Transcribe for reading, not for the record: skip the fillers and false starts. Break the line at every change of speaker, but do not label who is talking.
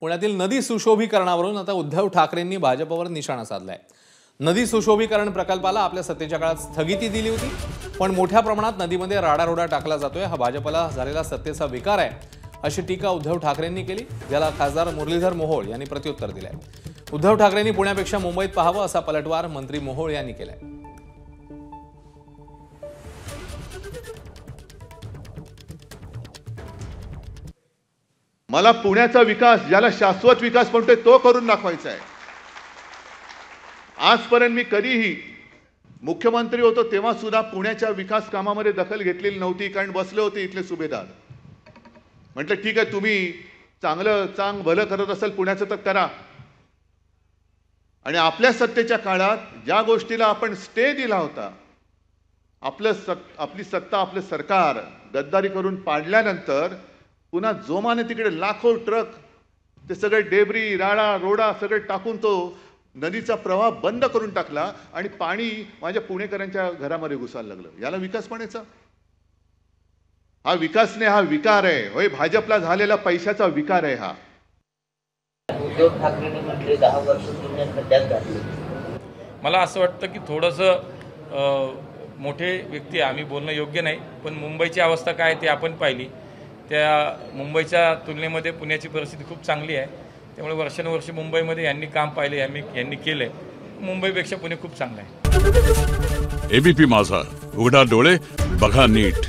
पुण्यातील नदी सुशोभीकरणावरून आता उद्धव ठाकरेंनी भाजपवर निशाणा साधलाय। नदी सुशोभीकरण प्रकल्पाला आपल्या सत्तेच्या काळात स्थगिती दिली होती, पण मोठ्या प्रमाणात नदीमध्ये राडारोडा टाकला जातोय, हा भाजपला झालेला सत्तेचा विकार आहे, अशी टीका उद्धव ठाकरेंनी केली, ज्याला खासदार मुरलीधर मोहोळ यांनी प्रत्युत्तर दिलंय। उद्धव ठाकरेंनी पुण्यापेक्षा मुंबईत पाहावं असा पलटवार मंत्री मोहोळ यांनी केलाय।
मला पुण्याचा विकास, ज्याला शाश्वत विकास म्हणतोय, तो करून दाखवायचा आहे। आजपर्यंत मी कधीही मुख्यमंत्री होतो तेव्हा सुद्धा पुण्याच्या विकास कामामध्ये दखल घेतलेली नव्हती, कारण बसले होते इथले सुभेदार। म्हटलं ठीक आहे, तुम्ही चांग भलं करत असाल पुण्याचं तर करा। आणि आपल्या सत्तेच्या काळात ज्या गोष्टीला आपण स्टे दिला होता, आपली सत्ता, आपलं सरकार गद्दारी करून पाडल्यानंतर पुन्हा जोमाने तिकडे लाखो ट्रक ते सगळे डेब्री, राडा रोडा सगळे टाकून तो नदीचा प्रवाह बंद करून टाकला आणि पाणी माझ्या पुणेकरांच्या घरामध्ये घुसायला लागलं। याला विकास म्हणायचं? हा विकास नाही, हा विकार आहे। होय, भाजपला झालेला पैशाचा विकार आहे हा।
उद्धव ठाकरेंनी म्हटले 10 वर्ष तुम्ही खड्ड्यात घातले।
मला असं वाटतं की थोडंसं मोठे व्यक्ती आम्ही बोलणं योग्य नाही, पण मुंबईची अवस्था काय ते आपण पाहिली। त्या मुंबईच्या तुलनेमध्ये पुण्याची परिस्थिती खूप चांगली आहे, त्यामुळे वर्षानुवर्ष मुंबईमध्ये यांनी काम पाहिले, यांनी केले। मुंबईपेक्षा पुणे खूप चांगलं आहे।
एबीपी माझा, उघडा डोळे बघा नीट।